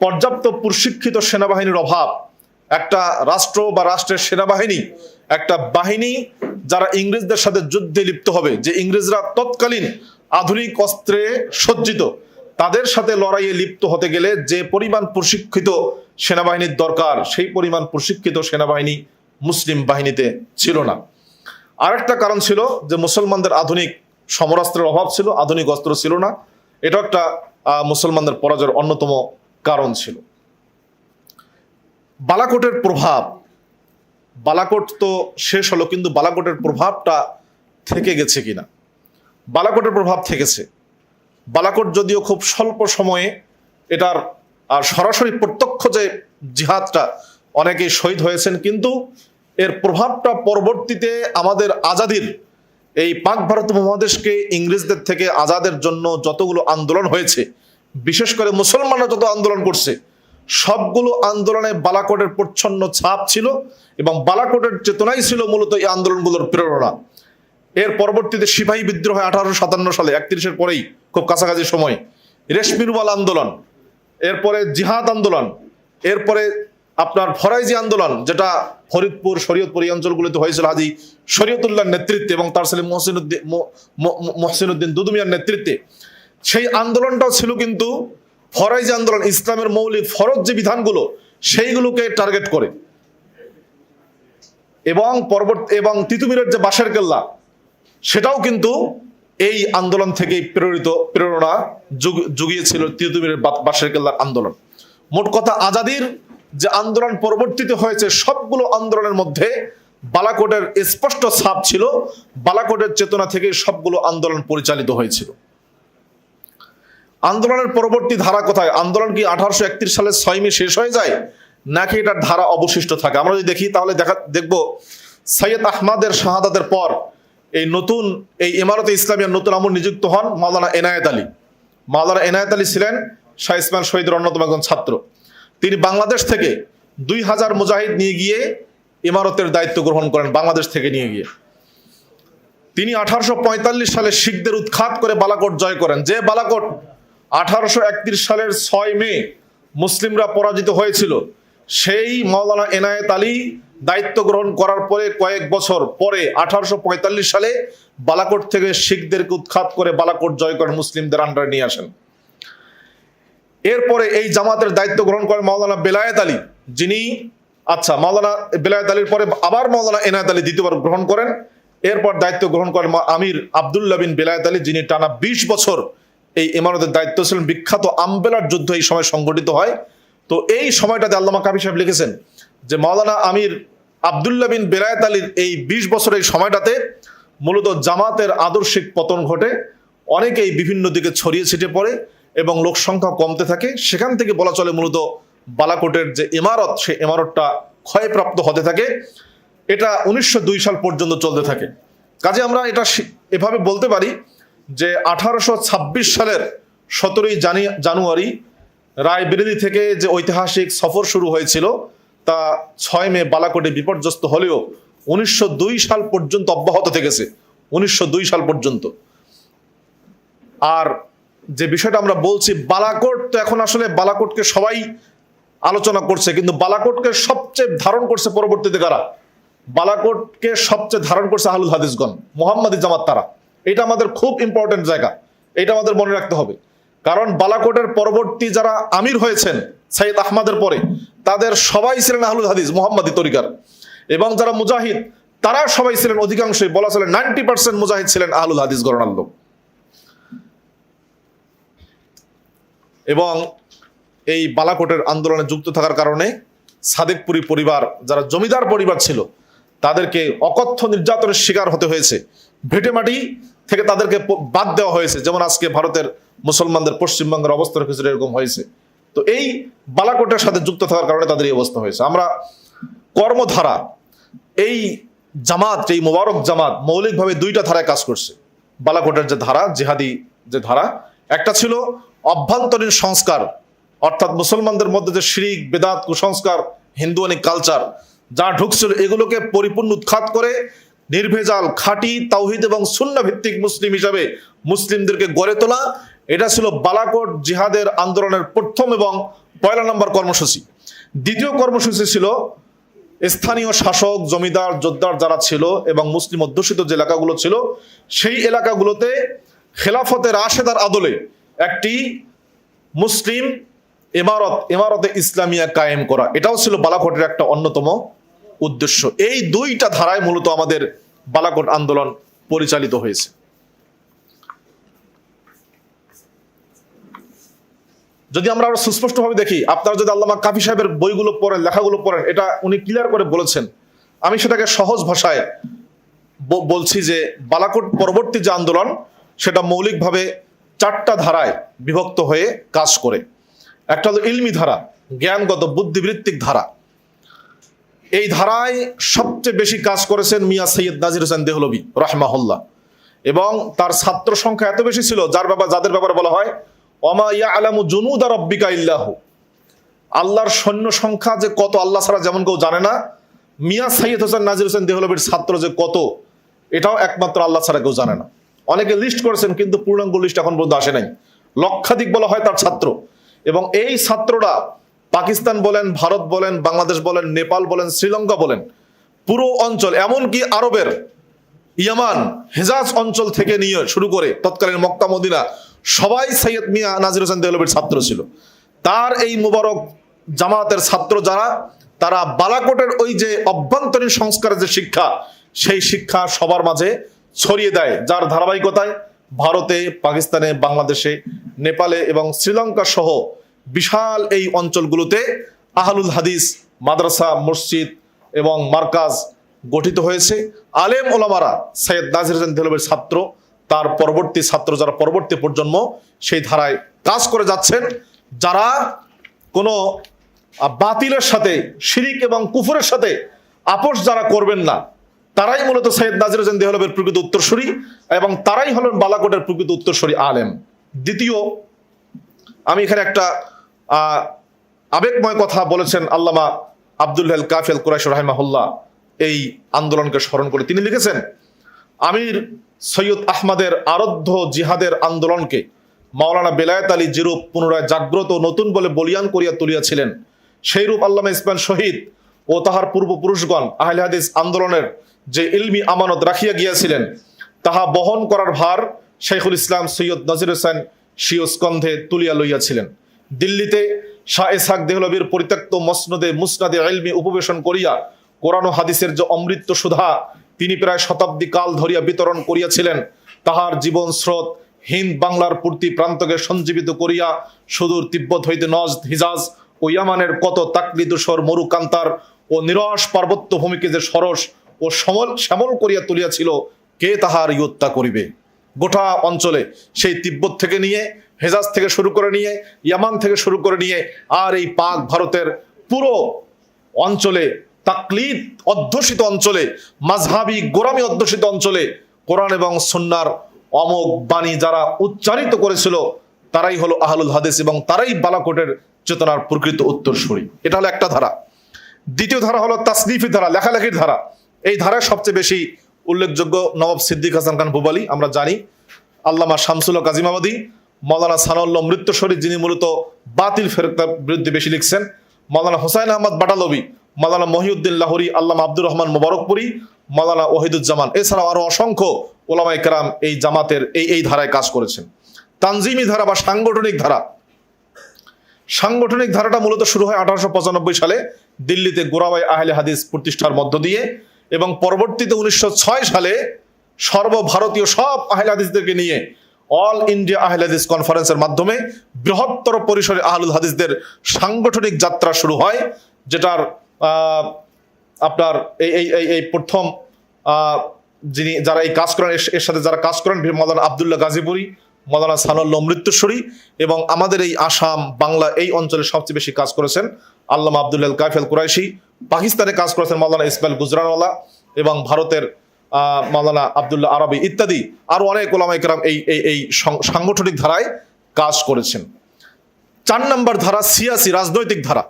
পর্যাপ্ত প্রশিক্ষিত সেনাবাহিনীর অভাব। একটা রাষ্ট্র বা রাষ্ট্রের সেনাবাহিনী, একটা বাহিনী যারা ইংরেজদের সাথে যুদ্ধে লিপ্ত হবে, যে ইংরেজরা তৎকালীন আধুনিক অস্ত্রে সজ্জিত, তাদের সাথে লড়াইয়ে লিপ্ত হতে গেলে যে পরিমাণ প্রশিক্ষিত সেনাবাহিনীর দরকার, সেই পরিমাণ প্রশিক্ষিত সেনাবাহিনী মুসলিম বাহিনীতে ছিল না। আরেকটা কারণ ছিল যে মুসলমানদের আধুনিক সমরাস্ত্রের অভাব ছিল, আধুনিক অস্ত্র ছিল না। এটা একটা মুসলমানদের পরাজয়ের অন্যতম কারণ ছিল। বালাকোটের প্রভাব, বালাকোট তো শেষ হলো, কিন্তু বালাকোটের প্রভাবটা থেকে গেছে কিনা? বালাকোটের প্রভাব থেকেছে। বালাকোট যদিও খুব স্বল্প সময়ে এটার সরাসরি প্রত্যক্ষ যে জিহাদটা, অনেকেই শহীদ হয়েছেন, কিন্তু এর প্রভাবটা পরবর্তীতে আমাদের আজাদির, এই পাক ভারত মহাদেশকে ইংরেজদের থেকে আজাদের জন্য যতগুলো আন্দোলন হয়েছে, বিশেষ করে মুসলমানরা যত আন্দোলন করছে, সবগুলো আন্দোলনে বালাকোটের প্রচ্ছন্ন ছাপ ছিল, এবং বালাকোটের চেতনাই ছিল মূলত এই আন্দোলনগুলোর প্রেরণা। এর পরবর্তীতে সিপাহী বিদ্রোহ 1857 সালে, 31-এর পরেই, খুব কাছাকাছি সময়, রেশমিরওয়াল আন্দোলন, এরপরে জিহাদ আন্দোলন, এরপরে আপনার ফরাইজি আন্দোলন, যেটা ফরিদপুর, শরীয়তপুর এই অঞ্চলগুলিতে হয়েছিল হাজী শরীয়তুল্লাহর নেতৃত্বে এবং তার ছেলে মহসিনুদ্দিন দুদুমিয়ার নেতৃত্বে। সেই আন্দোলনটাও ছিল কিন্তু ফরাইজি আন্দোলন, ইসলামের মৌলিক ফরজ যে বিধানগুলো, সেইগুলোকে টার্গেট করে। এবং তিতুমিরের যে বাঁশের কেল্লা, সেটাও কিন্তু এই আন্দোলন থেকেই প্রেরণা জুগিয়েছিল, তিতুমিরের বাঁশের কেল্লার আন্দোলন। মোট কথা, আজাদির যে আন্দোলন পরবর্তীতে হয়েছে, সবগুলো আন্দোলনের মধ্যে বালাকোটের স্পষ্ট ছাপ ছিল। বালাকোটের চেতনা থেকে সবগুলো আন্দোলন পরিচালিত হয়েছিল। আন্দোলনের পরবর্তী ধারা কোথায়? আন্দোলন কি 1831 সালের 6 মে শেষ হয়ে যায়, নাকি এটার ধারা অবশিষ্ট থাকে? আমরা যদি দেখি তাহলে দেখব সৈয়দ আহমদের শাহাদাতের পর এই ইমারতে ইসলামিয়ার নতুন আমর নিযুক্ত হন মাওলানা এনায়েত আলী। মাওলানা এনায়েত আলী ছিলেন শাহ ইসমাইল শহীদের অন্যতম একজন ছাত্র। তিনি বাংলাদেশ থেকে 2000 মুজাহিদ নিয়ে গিয়ে ইমারতের দায়িত্ব গ্রহণ করেন, বাংলাদেশ থেকে নিয়ে গিয়ে। তিনি 1845 সালে শিখদের উৎখাত করে বালাকোট জয় করেন। যে বালাকোট 1831 সালের 6 মে মুসলিমরা পরাজিত হয়েছিল, সেই মাওলানা এনায়েত আলী দায়িত্ব গ্রহণ করার পরে কয়েক বছর পরে 1845 সালে বালাকোট থেকে শিখদেরকে উৎখাত করে বালাকোট জয় করেন, মুসলিমদের আন্ডারে নিয়ে আসেন। এরপরে এই জামাতের দায়িত্ব গ্রহণ করেন মাওলানা বেলায়েত আলী, মাওলানা বেলায়েত আলীর পরে আবার মাওলানা এনায়েত আলী দ্বিতীয়বার গ্রহণ করেন। এরপর দায়িত্ব গ্রহণ করেন আমির আবদুল্লাহ বিন বেলায়েত আলী, যিনি টানা 20 বছর এই ইমারতের দায়িত্ব ছিলেন। বিখ্যাত আম্বেলার যুদ্ধ এই সময় সংগঠিত হয়। তো এই সময়টাতে আল্লামা কাবি সাহেব লিখেছেন যে মাওলানা আমির আবদুল্লাহ বিন বেলায়েত আলীর এই 20 বছর এই সময়টাতে মূলত জামাতের আদর্শিক পতন ঘটে, অনেকেই বিভিন্ন দিকে ছড়িয়ে ছিটিয়ে পড়ে এবং লোক সংখ্যা কমতে থাকে। সেখান থেকে বলা চলে মূলত বালাকোটের যে ইমারত, সেই ইমারতটা ক্ষয়প্রাপ্ত হতে থাকে। এটা 1902 সাল পর্যন্ত চলতে থাকে। কাজে আমরা এটা এভাবে বলতে পারি যে 1826 সালের 17ই জানুয়ারি রায়বেরেলী থেকে যে ঐতিহাসিক সফর শুরু হয়েছিল, তা 6 মে বালাকোটে বিপর্যস্ত হলেও 1902 সাল পর্যন্ত অব্যাহত থেকেছে, 1902 সাল পর্যন্ত। আর যে বিষয়টা আমরা বলছি, বালাকোট তো এখন আসলে বালাকোটকে সবাই আলোচনা করছে, কিন্তু বালাকোটকে সবচেয়ে ধারণ করছে পরবর্তীতে কারা? বালাকোটকে সবচেয়ে ধারণ করছে আহলুল হাদিসগণ, মুহাম্মাদি জামাত, তারা। এটা আমাদের খুব ইম্পর্টেন্ট জায়গা, এটা আমাদের মনে রাখতে হবে। কারণ বালাকোটের পরবর্তী যারা আমির হয়েছেন সৈয়দ আহমদের পরে, তাদের সবাই ছিলেন আহলুল হাদিস, মুহাম্মাদি তরিকার। এবং যারা মুজাহিদ, তারা সবাই ছিলেন, অধিকাংশই বলা চলে 90% মুজাহিদ ছিলেন আহলুল হাদিস ঘরানার লোক। এবং এই বালাকোটের আন্দোলনে যুক্ত থাকার কারণে সাদেকপুরি পরিবার, যারা জমিদার পরিবার ছিল, তাদেরকে অকথ্য নির্যাতনের শিকার হতে হয়েছে। ভিটেমাটি থেকে তাদেরকে বাদ দেওয়া হয়েছে, যেমন আজকে ভারতের মুসলমানদের পশ্চিমবঙ্গের অবস্থা কিছুটা এরকম হয়েছে। তো এই বালাকোটের সাথে যুক্ত থাকার কারণে তাদের এই অবস্থা হয়েছে। আমরা কর্মধারা, এই জামাত, এই মোবারক জামাত মৌলিকভাবে দুইটা ধারায় কাজ করছে। বালাকোটের যে ধারা, জিহাদি যে ধারা, একটা ছিল অভ্যন্তরীণ সংস্কার, অর্থাৎ মুসলমানদের মধ্যে যে শিরিক, বেদাত, কুসংস্কার, হিন্দুয়ানি কালচার যা ঢুকছিল, এগুলোকে পরিপূর্ণ উৎখাত করে নির্ভেজাল খাঁটি তাওহীদ এবং সুন্নাহ ভিত্তিক মুসলিম হিসাবে মুসলিমদেরকে গড়ে তোলা। এটা ছিল বালাকোট জিহাদের আন্দোলনের প্রথম এবং পয়লা নম্বর কর্মসূচি। দ্বিতীয় কর্মসূচি ছিল স্থানীয় শাসক, জমিদার, যোদ্ধার যারা ছিল এবং মুসলিম অধ্যুষিত যে এলাকাগুলো ছিল, সেই এলাকাগুলোতে খেলাফতে রাশেদার আদলে একটি মুসলিম ইমারতে ইসলামিয়া কায়েম করা। এটাও ছিল বালাকোটের একটা অন্যতম উদ্দেশ্য। এই দুইটা ধারায় মূলত আমাদের বালাকোট আন্দোলন পরিচালিত হয়েছে। যদি আমরা আরো সুস্পষ্টভাবে দেখি, আপনারা যদি আল্লামা কাফি সাহেবের বইগুলো পড়েন, লেখাগুলো পড়েন, এটা উনি ক্লিয়ার করে বলেছেন। আমি সেটাকে সহজ ভাষায় বলছি যে বালাকোট পরবর্তী যে আন্দোলন, সেটা মৌলিকভাবে 4টা ধারায় বিভক্ত হয়ে কাজ করে। একটা হলো ইলমি ধারা, জ্ঞানগত বুদ্ধিবৃত্তিক ধারা। এই ধারায় সবচেয়ে বেশি কাজ করেছেন মিয়া সৈয়দ নাজির হোসেন দেহলভী রাহমাহুল্লাহ, এবং তার ছাত্র সংখ্যা এত বেশি ছিল যাদের ব্যাপারে বলা হয় ওমা ইয়ালামু জুনুদা রাব্বিকা ইল্লাহু, আল্লাহর সৈন্য সংখ্যা যে কত আল্লাহ ছাড়া যেমন কেউ জানে না, মিয়া সৈয়দ হোসেন নাজির হোসেন দেহলভীর ছাত্র যে কত, এটাও একমাত্র আল্লাহ ছাড়া কেউ জানে না। অনেকে লিস্ট করেছেন, কিন্তু পূর্ণাঙ্গ লিস্ট এখন পর্যন্ত আসে নাই। লক্ষাধিক বলা হয় তার ছাত্র, এবং এই ছাত্ররা পাকিস্তান বলেন, ভারত বলেন, বাংলাদেশ বলেন, নেপাল বলেন, শ্রীলঙ্কা বলেন, পুরো অঞ্চল, এমনকি আরবের ইয়ামান, হেজাজ অঞ্চল থেকে নিয়ে শুরু করে তৎকালীন মক্কা মদিনা, সবাই সৈয়দ মিয়া নাজির হোসেন দেহলভীর ছাত্র ছিল। তার এই মুবারক জামাতের ছাত্র যারা, তারা বালাকোটের ওই যে অভ্যন্তরীণ সংস্কারের যে শিক্ষা, সেই শিক্ষা সবার মাঝে ছড়িয়ে দেয়, যার ধারাবাহিকতায় ভারতে, পাকিস্তানে, বাংলাদেশে, নেপালে এবং শ্রীলঙ্কা সহ বিশাল এই অঞ্চলগুলোতে আহলুল হাদিস মাদ্রাসা, মসজিদ এবং মার্কাজ গঠিত হয়েছে। আলেম ওলামারা সৈয়দ নাজির হোসেন দেহলভীর ছাত্র, তার পরবর্তী ছাত্র যারা পরবর্তী প্রজন্ম, সেই ধারায় কাজ করে যাচ্ছেন। যারা কোনো বাতিলের সাথে, শিরিক এবং কুফরের সাথে আপোষ যারা করবেন না, তারাই মূলত সৈয়দ নাজির হোসেন দেহলভীর প্রকৃত উত্তরসূরি, এবং তারাই হলেন বালাকোটের প্রকৃত উত্তরসূরি আলেম। দ্বিতীয়, আমি এখানে একটা আবেগময় কথা বলেছেন আল্লামা আব্দুল কাফি আল কুরাইশি রাহিমাহুল্লাহ এই আন্দোলনকে স্মরণ করে। তিনি লিখেছেন, আমির সৈয়দ আহমদের আরাধ্য জিহাদের আন্দোলনকে মাওলানা বেলায়েত আলী যেরূপ পুনরায় জাগ্রত নতুন বলে বলিয়ান করিয়া তুলিয়াছিলেন, সেই রূপ আল্লামা ইসমাইল শহীদ ও তাহার পূর্বপুরুষগণ আহলে হাদিস আন্দোলনের যে ইলমি আমানত রাখিয়া গিয়াছিলেন, তাহা বহন করার ভার শাইখুল ইসলাম সৈয়দ নাজির হোসেন স্বীয় স্কন্ধে তুলিয়া লইয়াছিলেন। দিল্লিতে শাহ ইসহাক দেহলভীর পরিত্যক্ত মুসনাদে ইলমি উপবেশন করিয়া কোরআন ও হাদিসের যে অমৃত সুধা তিনি প্রায় শতাব্দী কাল ধরিয়া বিতরণ করিয়াছিলেন, তাহার জীবন স্রোত হিন্দ বাংলার পূর্তি প্রান্তকে সঞ্জীবিত করিয়া সুদূর তিব্বত হইতে নজদ, হিজাজ ও ইয়ামানের কত তাকলিদুসর মরুকান্তার ও নিরস পার্বত্য ভূমিকে যে সরস ও শ্যামল করিয়া তুলিয়াছিল, কে তাহার ইয়ত্তা করিবে। গোটা অঞ্চলে সেই তিব্বত থেকে নিয়ে, হেজাজ থেকে শুরু করে নিয়ে, ইয়ামান থেকে শুরু করে নিয়ে, আর এই পাক ভারতের পুরো অঞ্চলে, তাকলিদ অধ্যুষিত অঞ্চলে, মাযহাবী গোরামি অধ্যুষিত অঞ্চলে কোরআন এবং সুন্নাহর অমোঘ বাণী যারা উচ্চারিত করেছিল, তারাই হলো আহলুল হাদিস, এবং তারাই বালাকোটের চেতনার প্রকৃত উত্তরসূরি। এটা হলো একটা ধারা। দ্বিতীয় ধারা হলো তাসনিফি ধারা, লেখালেখির ধারা। এই ধারায় সবচেয়ে বেশি উল্লেখযোগ্য নবাব সিদ্দিক হাসান খান ভুপালি, আমরা জানি, আল্লামা শামসুল হক কাজিমাবাদী, মাওলানা সানাউল্লাহ মৃত্যুশরী, যিনি মূলত বাতিল ফেরকার বিরুদ্ধে বেশি লিখছেন, মাওলানা হোসাইন আহমদ বাটালবি, মাওলানা মহিউদ্দিন লাহোরী, আল্লামা আব্দুর রহমান মোবারকপুরি, মাওলানা ওয়াহিদুজ্জামান, এছাড়াও আরো অসংখ্য ওলামায়ে কেরাম এই জামাতের এই ধারায় কাজ করেছেন। তানজিমি ধারা বা সাংগঠনিক ধারা, সাংগঠনিক ধারাটা মূলত শুরু হয় 1895 সালে দিল্লিতে গোরাবাই আহলে হাদিস প্রতিষ্ঠার মধ্য দিয়ে, এবং পরবর্তীতে 1906 সালে সর্বভারতীয় সব আহলে হাদিসদেরকে নিয়ে অল ইন্ডিয়া আহলে হাদিস কনফারেন্সের মাধ্যমে বৃহত্তর পরিসরে আহলুল হাদিসদের সাংগঠনিক যাত্রা শুরু হয়, যেটার আপনার এই প্রথম যারা এই কাজ করেন, এর সাথে যারা কাজ করেন মাওলানা আব্দুল্লাহ গাজীপুরী, মাওলানা সানাউল্লাহ অমৃতসরী, এবং আমাদের এই আসাম বাংলা এই অঞ্চলে সবচেয়ে বেশি কাজ করেছেন আল্লামা আব্দুল কাফি আল কুরাইশি, পাকিস্তানে কাজ করেছেন মাওলানা ইসমাইল গুজরানওয়ালা, এবং ভারতের মাওলানা আব্দুল্লাহ আরবি ইত্যাদি আরো অনেক ওলামা ইকরাম এই সাংগঠনিক ধারায় কাজ করেছেন। 4 নম্বর ধারা সিয়াসি, রাজনৈতিক ধারা।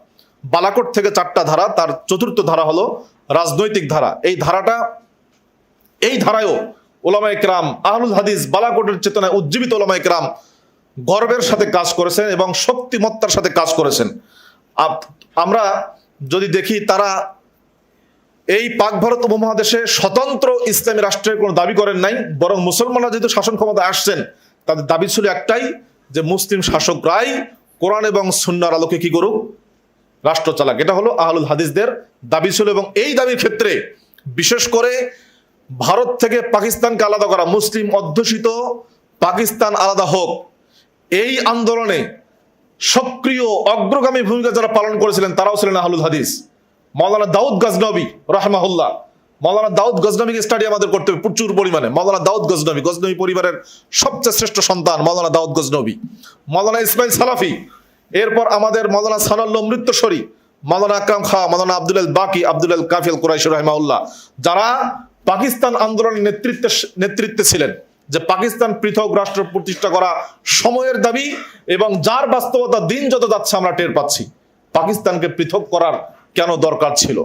বালাকোট থেকে 4টা ধারা, তার চতুর্থ ধারা হলো রাজনৈতিক ধারা। এই ধারায়ও ওলামা ইকরাম আহলুল হাদিস বালাকোটের চেতনায় উজ্জীবিত ওলামা ইকরাম গর্বের সাথে কাজ করেছেন এবং শক্তিমত্তার সাথে কাজ করেছেন। আমরা যদি দেখি, তারা এই পাক ভারত উপমহাদেশে স্বতন্ত্র ইসলামী রাষ্ট্রের কোনো দাবি করেন নাই, বরং মুসলমানরা যেহেতু শাসন ক্ষমতায় আসছেন, তাদের দাবি ছিল একটাই, যে মুসলিম শাসকরাই কোরআন এবং সুন্নাহর আলোকে কি করুক, রাষ্ট্র চালাক। এটা হলো আহলুল হাদিসদের দাবি ছিল। এবং এই দাবির ক্ষেত্রে বিশেষ করে ভারত থেকে পাকিস্তানকে আলাদা করা, মুসলিম অধ্যুষিত পাকিস্তান আলাদা হোক, এই আন্দোলনে সক্রিয় অগ্রগামী ভূমিকা যারা পালন করেছিলেন তারাও ছিলেন আহলুল হাদিস। মাওলানা দাউদ গজনবী রাহমাহুল্লাহ, মাওলানা দাউদ গজনবীকে স্টাডি আমাদের করতে হবে প্রচুর পরিমাণে। মাওলানা দাউদ গজনবী, গজনবী পরিবারের সবচেয়ে শ্রেষ্ঠ সন্তান মাওলানা দাউদ গজনবী, মাওলানা ইসমাইল সালাফি, এরপর আমাদের মাওলানা সানাউল্লাহ অমৃতসরী, মাওলানা আকরাম খাঁ, মাওলানা আব্দুল বাকি, আব্দুল কাফি আল কুরাইশি রাহিমাহুল্লাহ, যারা পাকিস্তান আন্দোলনের নেতৃত্বে ছিলেন, যে পাকিস্তান পৃথক রাষ্ট্র প্রতিষ্ঠা করা সময়ের দাবি, এবং যার বাস্তবতা দিন যত যাচ্ছে আমরা টের পাচ্ছি, পাকিস্তানকে পৃথক করার কেন দরকার ছিল।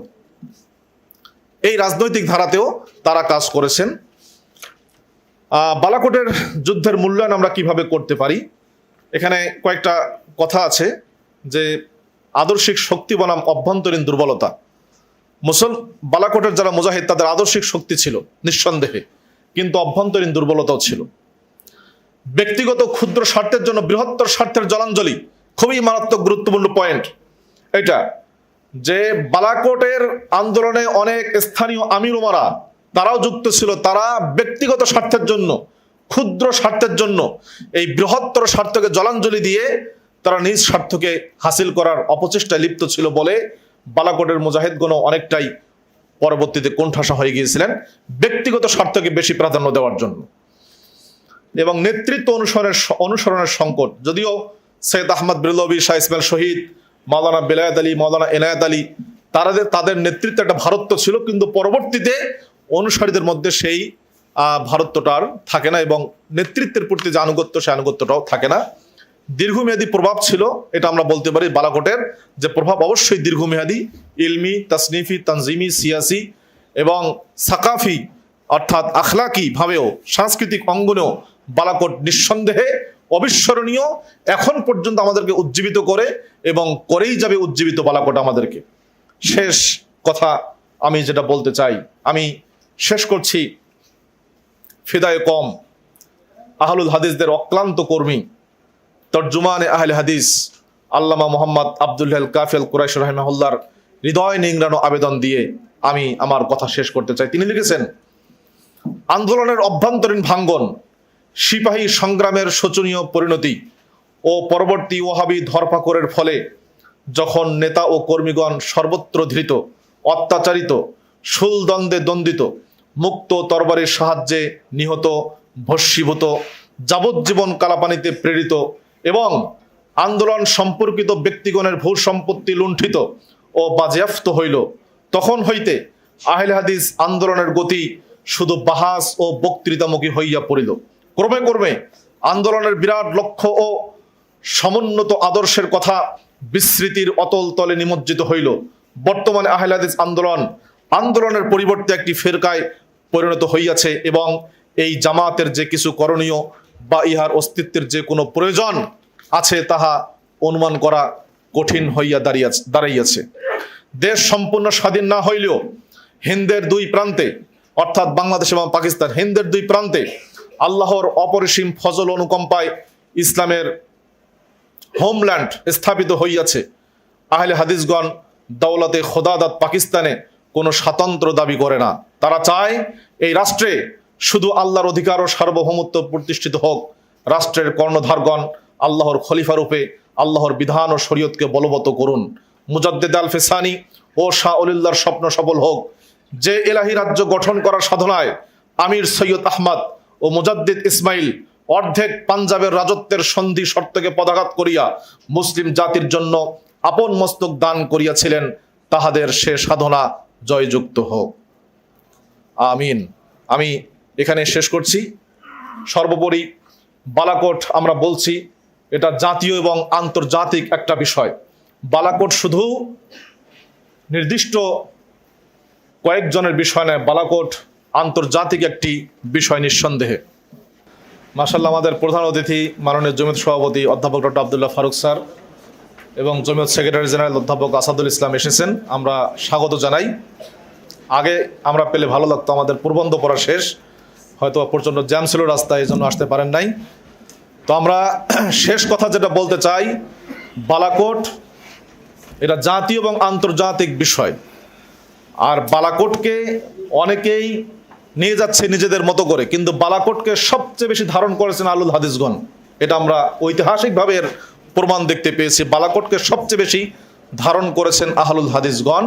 এই রাজনৈতিক ধারাতেও তারা কাজ করেছেন। বালাকোটের যুদ্ধের মূল্যায়ন আমরা কিভাবে করতে পারি, এখানে কয়েকটা কথা আছে। যে আদর্শিক শক্তি বনাম অভ্যন্তরীণ দুর্বলতা। বালাকোটের যারা মুজাহিদ তাদের আদর্শিক শক্তি ছিল নিঃসন্দেহে, কিন্তু অভ্যন্তরীণ দুর্বলতাও ছিল। ব্যক্তিগত ক্ষুদ্র স্বার্থের জন্য বৃহত্তর স্বার্থের জলাঞ্জলি, খুবই মারাত্মক গুরুত্বপূর্ণ পয়েন্ট এটা, যে বালাকোটের আন্দোলনে অনেক স্থানীয় আমির ওমারা তারাও যুক্ত ছিল। তারা ব্যক্তিগত স্বার্থের জন্য, ক্ষুদ্র স্বার্থের জন্য এই বৃহত্তর স্বার্থকে জলাঞ্জলি দিয়ে তারা নিজ স্বার্থকে হাসিল করার অপচেষ্টায় লিপ্ত ছিল বলে বালাকোটের মুজাহিদগণ অনেকটাই পরবর্তীতে কোণঠাসা হয়ে গিয়েছিলেন ব্যক্তিগত স্বার্থকে বেশি প্রাধান্য দেওয়ার জন্য। এবং নেতৃত্ব অনুসরণের সংকট, যদিও সৈয়দ আহমদ বেরলভী, শাহ ইসমাইল শহীদ, মাওলানা বেলায়েত আলী, মাওলানা এনায়েত আলী, তাদের নেতৃত্বে একটা ভারত্ব ছিল, কিন্তু পরবর্তীতে অনুসারীদের মধ্যে সেই ভারত্বটা আর থাকে না, এবং নেতৃত্বের প্রতি যে আনুগত্য, সেই আনুগত্যটাও থাকে না। দীর্ঘমেয়াদী প্রভাব ছিল, এটা আমরা বলতে পারি। বালাকোটের যে প্রভাব অবশ্যই দীর্ঘমেয়াদী, ইলমি, তাসনিফি, তানজিমি, সিয়াসি এবং সাকাফি অর্থাৎ আখলাকি ভাবেও, সাংস্কৃতিক অঙ্গনেও বালাকোট নিঃসন্দেহে অবিস্মরণীয়, এখন পর্যন্ত আমাদেরকে উজ্জীবিত করে এবং করেই যাবে উজ্জীবিত বালাকোট আমাদেরকে। শেষ কথা আমি যেটা বলতে চাই, আমি শেষ করছি ফিদায়ে কম আহলুল হাদিসদের অক্লান্ত কর্মী, তর্জুমানে আহলে হাদিস আল্লামা মোহাম্মদ আব্দুল্লাহ কাফি আল কুরাইশি রাহিমাহুল্লাহর হৃদয় নিংড়ানো আবেদন দিয়ে আমি আমার কথা শেষ করতে চাই। তিনি লিখেছেন, আন্দোলনের অভ্যন্তরীণ ভাঙ্গন, সিপাহী সংগ্রামের শোচনীয় পরিণতি ও পরবর্তী ওয়াহাবি ধরপাকড়ের ফলে যখন নেতা ও কর্মীগণ সর্বত্র ধৃত, অত্যাচারিত, শুলদ্বন্দ্বে দ্বন্দ্বিত, মুক্ত তরবারির সাহায্যে নিহত, ভস্মীভূত, যাবজ্জীবন কালাপানিতে প্রেরিত এবং আন্দোলন সম্পর্কিত ব্যক্তিগণের ভূ সম্পত্তি লুণ্ঠিত ও বাজেয়াপ্ত হইল, তখন হইতে আহলে হাদিস আন্দোলনের গতি শুধু বাহাস ও বক্তৃতামুখী হইয়া পড়িল। ক্রমে ক্রমে আন্দোলনের বিরাট লক্ষ্য ও সমুন্নত আদর্শের কথা বিস্মৃতির অতল তলে নিমজ্জিত হইল। বর্তমানে আহলে হাদিস আন্দোলনের পরিবর্তে একটি ফেরকায় পরিণত হইয়াছে এবং এই জামাতের যে কিছু করণীয় বা ইহার অস্তিত্বের যে কোনো প্রয়োজন আছে তাহা অনুমান করা কঠিন হইয়া দাঁড়াইয়াছে। দেশ সম্পূর্ণ স্বাধীন না হইলেও হিন্দের দুই প্রান্তে, অর্থাৎ বাংলাদেশ এবং পাকিস্তান, হিন্দের দুই প্রান্তে আল্লাহর অপরিসীম ফজল অনুকম্পায় ইসলামের হোমল্যান্ড স্থাপিত হইয়াছে। আহলে হাদিসগণ দৌলতে খোদাদাত পাকিস্তানে কোনো স্বাতন্ত্র্য দাবি করে না। তারা চায় এই রাষ্ট্রে শুধু আল্লাহর অধিকার ও সার্বভৌমত্ব প্রতিষ্ঠিত হোক। রাষ্ট্রের কর্ণধারগণ আল্লাহর খলিফা রূপে আল্লাহর বিধান ও শরীয়তকে বলবৎ করুন। মুজাদ্দিদ আল ফিসানি ও শাহ অলিল্লাহর স্বপ্ন সফল হোক। যে এলাহি রাজ্য গঠন করার সাধনায় আমির সৈয়দ আহমদ ও মুজাদ্দিদ ইসমাইল অর্ধেক পাঞ্জাবের রাজত্বের সন্ধি শর্তকে পদাঘাত করিয়া মুসলিম জাতির জন্য আপন মস্তক দান করিয়াছিলেন, তাহাদের সে সাধনা জয়যুক্ত হোক। আমিন। আমি এখানে শেষ করছি। সর্বোপরি বালাকোট আমরা বলছি এটা জাতীয় এবং আন্তর্জাতিক একটা বিষয়। বালাকোট শুধু নির্দিষ্ট কয়েকজনের বিষয় নয়, বালাকোট আন্তর্জাতিক একটি বিষয় নিঃসন্দেহে। মাশাআল্লাহ, আমাদের প্রধান অতিথি মাননীয় জমিয়ত সভাপতি অধ্যাপক ডক্টর আব্দুল্লাহ ফারুক স্যার এবং জমিয়ত সেক্রেটারি জেনারেল অধ্যাপক আসাদুল ইসলাম এসেছেন, আমরা স্বাগত জানাই। আগে আমরা পেলে ভালো লাগতো, আমাদের প্রবন্ধ পড়া শেষ, হয়তো প্রচণ্ড জ্যাম ছিল রাস্তায়, এই জন্য আসতে পারেন নাই। তো আমরা শেষ কথা যেটা বলতে চাই, বালাকোট এটা জাতীয় এবং আন্তর্জাতিক বিষয়। আর বালাকোটকে অনেকেই নিয়ে যাচ্ছে নিজেদের মতো করে, কিন্তু বালাকোটকে সবচেয়ে বেশি ধারণ করেছেন আহলুল হাদিসগণ। এটা আমরা ঐতিহাসিকভাবে এর প্রমাণ দেখতে পেয়েছি। বালাকোটকে সবচেয়ে বেশি ধারণ করেছেন আহলুল হাদিসগণ।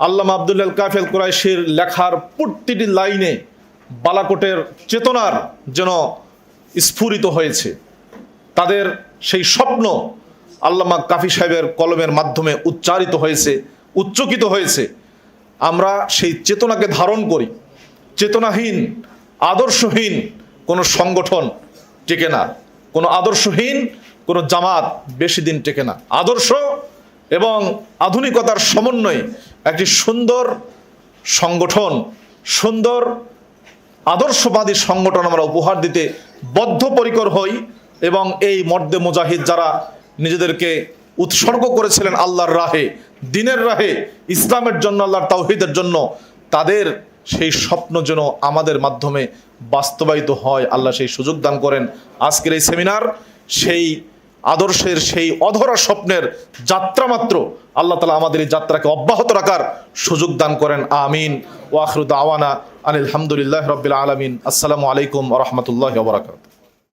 আল্লামা আব্দুল্লাহ আল কাফি আল কুরাইশির লেখার প্রতিটি লাইনে বালাকোটের চেতনার যেন স্ফুরিত হয়েছে। তাদের সেই স্বপ্ন আল্লামা কাফি সাহেবের কলমের মাধ্যমে উচ্চারিত হয়েছে, উচ্চকিত হয়েছে। আমরা সেই চেতনাকে ধারণ করি। চেতনাহীন, আদর্শহীন কোনো সংগঠন টেকে না, কোনো আদর্শহীন কোনো জামাত বেশি দিন টেকে না। আদর্শ এবং আধুনিকতার সমন্বয়ে একটি সুন্দর সংগঠন, সুন্দর আদর্শবাদী সংগঠন আমরা উপহার দিতে বদ্ধপরিকর হই। এবং এই মর্দে মুজাহিদ যারা নিজেদেরকে উৎসর্গ করেছিলেন আল্লাহর রাহে, দ্বীনের রাহে, ইসলামের জন্য, আল্লাহর তাওহীদের জন্য, তাদের সেই স্বপ্ন যেন আমাদের মাধ্যমে বাস্তবায়িত হয়, আল্লাহ সেই সুযোগ দান করেন। আজকের এই সেমিনার সেই আদর্শের, সেই অধরা স্বপ্নের যাত্রা মাত্র। আল্লাহ তাআলা আমাদের এই যাত্রাকে অব্যাহত রাখার সুযোগ দান করেন। আমিন। ওয়া আখিরু দাওয়ানা আলহামদুলিল্লাহি রাব্বিল আলামিন। আসসালামু আলাইকুম ওয়া রাহমাতুল্লাহি ওয়া বারাকাতুহু।